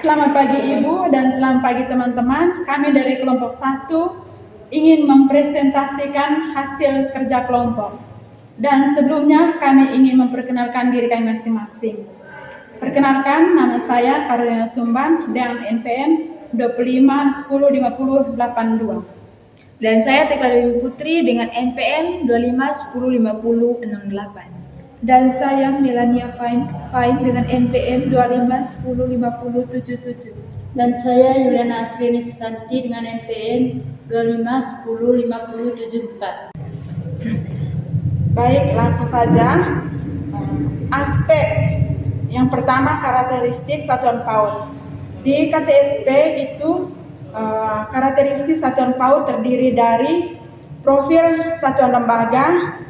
Selamat pagi Ibu dan selamat pagi teman-teman. Kami dari kelompok 1 ingin mempresentasikan hasil kerja kelompok. Dan sebelumnya kami ingin memperkenalkan diri kami masing-masing. Perkenalkan, nama saya Carolina Sumban dengan NPM 25105082. Dan saya Tekla Dewi Putri dengan NPM 25105068. Dan saya Melania Fine dengan NPM 25105077. Dan saya Yuliana Asrini Susanti dengan NPM 25105074. Baik, langsung saja. Aspek yang pertama, karakteristik satuan PAUD. Di KTSP itu karakteristik satuan PAUD terdiri dari profil satuan lembaga,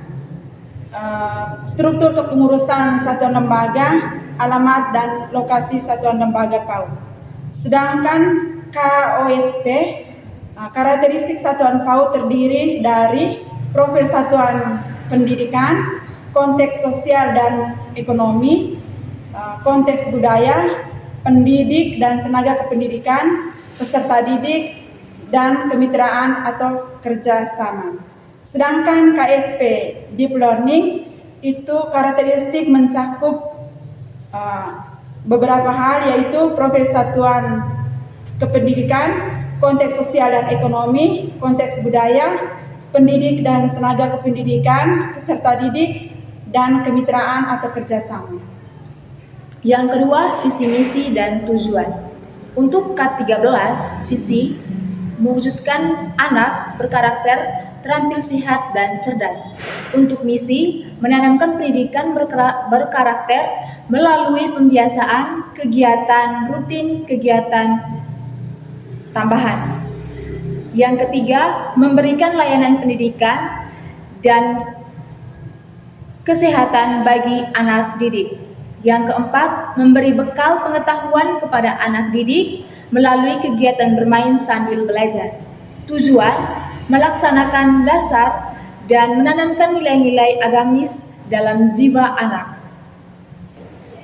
struktur kepengurusan satuan lembaga, alamat dan lokasi satuan lembaga PAUD. Sedangkan KOSP, karakteristik satuan PAUD terdiri dari profil satuan pendidikan, konteks sosial dan ekonomi, konteks budaya, pendidik dan tenaga kependidikan, peserta didik, dan kemitraan atau kerjasama. Sedangkan KSP, Deep Learning, itu karakteristik mencakup beberapa hal, yaitu profil satuan kependidikan, konteks sosial dan ekonomi, konteks budaya, pendidik dan tenaga kependidikan, peserta didik, dan kemitraan atau kerjasama. Yang kedua, visi misi dan tujuan. Untuk K13, visi mewujudkan anak berkarakter, terampil, sehat, dan cerdas. Untuk misi, menanamkan pendidikan berkarakter melalui pembiasaan, kegiatan rutin, kegiatan tambahan. Yang ketiga, memberikan layanan pendidikan dan kesehatan bagi anak didik. Yang keempat, memberi bekal pengetahuan kepada anak didik melalui kegiatan bermain sambil belajar. Tujuan, melaksanakan dasar dan menanamkan nilai-nilai agamis dalam jiwa anak.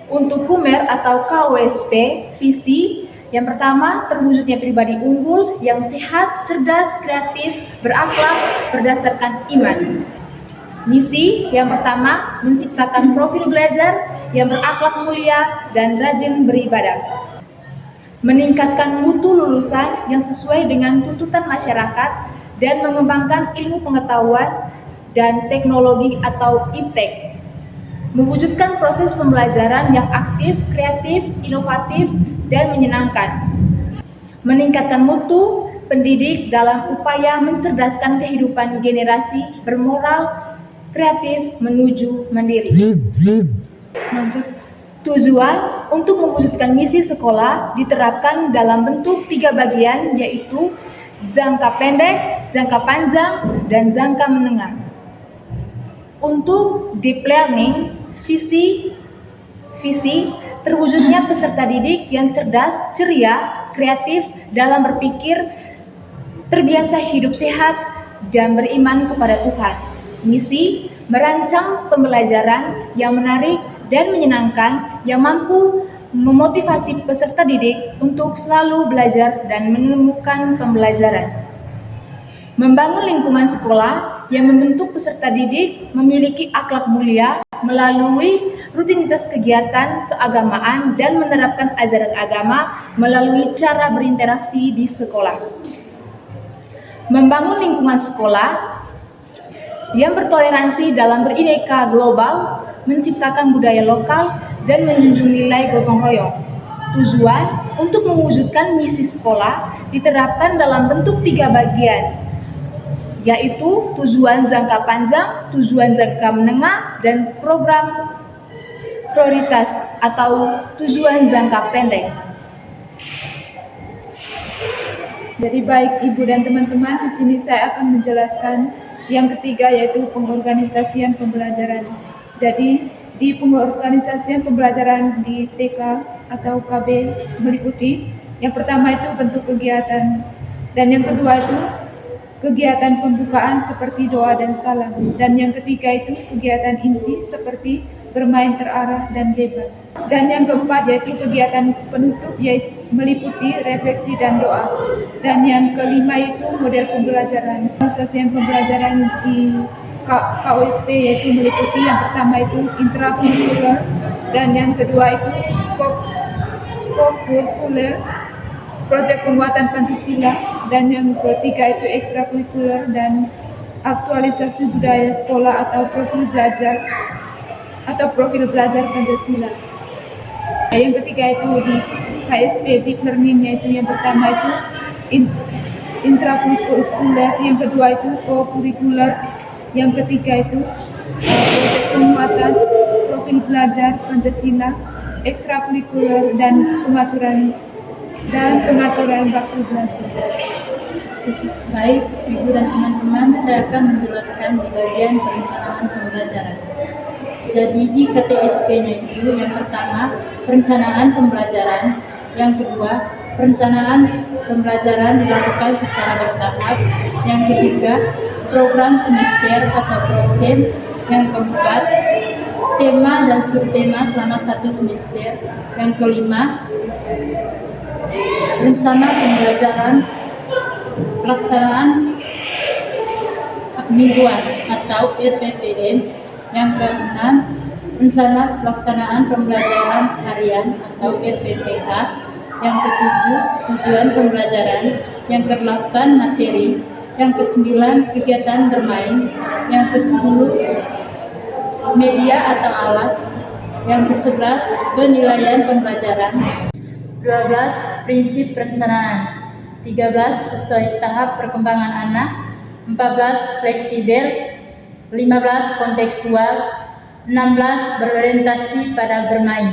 Untuk KUMER atau KOSP, visi yang pertama, terwujudnya pribadi unggul yang sehat, cerdas, kreatif, berakhlak berdasarkan iman. Misi yang pertama, menciptakan profil belajar yang berakhlak mulia dan rajin beribadah. Meningkatkan mutu lulusan yang sesuai dengan tuntutan masyarakat dan mengembangkan ilmu pengetahuan dan teknologi atau IPTEK. Mewujudkan proses pembelajaran yang aktif, kreatif, inovatif, dan menyenangkan. Meningkatkan mutu pendidik dalam upaya mencerdaskan kehidupan generasi bermoral, kreatif, menuju mandiri. Tujuan untuk mewujudkan misi sekolah diterapkan dalam bentuk 3 bagian, yaitu jangka pendek, jangka panjang, dan jangka menengah. Untuk deep learning, visi terwujudnya peserta didik yang cerdas, ceria, kreatif dalam berpikir, terbiasa hidup sehat, dan beriman kepada Tuhan. Misi merancang pembelajaran yang menarik dan menyenangkan yang mampu memotivasi peserta didik untuk selalu belajar dan menemukan pembelajaran. Membangun lingkungan sekolah yang membentuk peserta didik memiliki akhlak mulia melalui rutinitas kegiatan keagamaan dan menerapkan ajaran agama melalui cara berinteraksi di sekolah. Membangun lingkungan sekolah yang bertoleransi dalam berineka global, menciptakan budaya lokal, dan menjunjung nilai gotong royong. Tujuan untuk mewujudkan misi sekolah diterapkan dalam bentuk 3 bagian, yaitu tujuan jangka panjang, tujuan jangka menengah, dan program prioritas atau tujuan jangka pendek. Jadi baik Ibu dan teman-teman, di sini saya akan menjelaskan yang ketiga, yaitu pengorganisasian pembelajaran. Jadi di pengorganisasian pembelajaran di TK atau KB meliputi yang pertama itu bentuk kegiatan, dan yang kedua itu kegiatan pembukaan seperti doa dan salam, dan yang ketiga itu kegiatan inti seperti bermain terarah dan bebas. Dan yang keempat yaitu kegiatan penutup yaitu meliputi refleksi dan doa. Dan yang kelima itu model pembelajaran. Organisasi pembelajaran di KOSP yaitu meliputi yang pertama itu intrakurikuler dan yang kedua itu kokurikuler, proyek penguatan Pancasila, dan yang ketiga itu ekstrakurikuler dan aktualisasi budaya sekolah atau profil belajar Pancasila. Yang ketiga itu di KSP deep learning, yaitu yang pertama itu intrakurikuler, yang kedua itu kokurikuler, yang ketiga itu proyek penguatan profil belajar Pancasila, ekstrakurikuler dan pengaturan waktu belajar. Baik, Ibu dan teman-teman, saya akan menjelaskan di bagian perencanaan pembelajaran. Jadi di KTSP-nya itu yang pertama perencanaan pembelajaran, yang kedua perencanaan pembelajaran dilakukan secara bertahap, yang ketiga program semester atau prosem, yang keempat tema dan subtema selama satu semester, yang kelima rencana pembelajaran pelaksanaan mingguan atau RPPM, yang keenam rencana pelaksanaan pembelajaran harian atau RPPH, yang ketujuh tujuan pembelajaran, yang kedelapan materi, yang kesembilan kegiatan bermain, yang kesepuluh media atau alat, yang kesebelas penilaian pembelajaran, 12 prinsip perencanaan, 13 sesuai tahap perkembangan anak, 14 fleksibel, 15 kontekstual, 16 berorientasi pada bermain.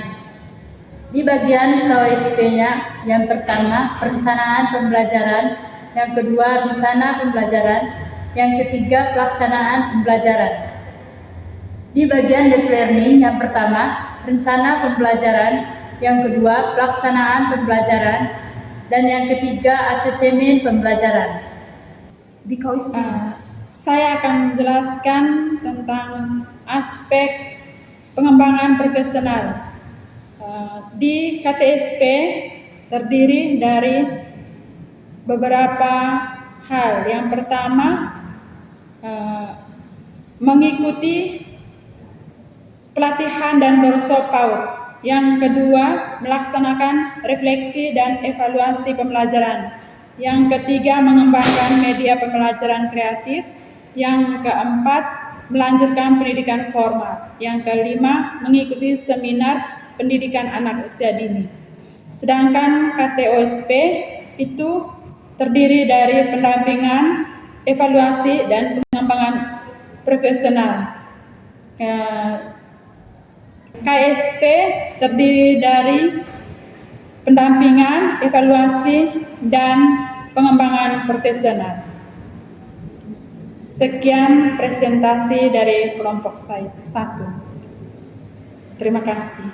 Di bagian KOSP-nya yang pertama perencanaan pembelajaran, yang kedua rencana pembelajaran, yang ketiga pelaksanaan pembelajaran. Di bagian deep learning yang pertama rencana pembelajaran, yang kedua pelaksanaan pembelajaran, dan yang ketiga asesmen pembelajaran. Di KOSP Saya akan menjelaskan tentang aspek pengembangan profesional. Di KTSP terdiri dari beberapa hal. Yang pertama, mengikuti pelatihan dan workshop PAUD. Yang kedua, melaksanakan refleksi dan evaluasi pembelajaran. Yang ketiga, mengembangkan media pembelajaran kreatif. Yang keempat, melanjutkan pendidikan formal. Yang kelima, mengikuti seminar pendidikan anak usia dini. Sedangkan KTOSP itu terdiri dari pendampingan, evaluasi, dan pengembangan profesional. KSP terdiri dari pendampingan, evaluasi, dan pengembangan profesional. Sekian presentasi dari kelompok saya 1. Terima kasih.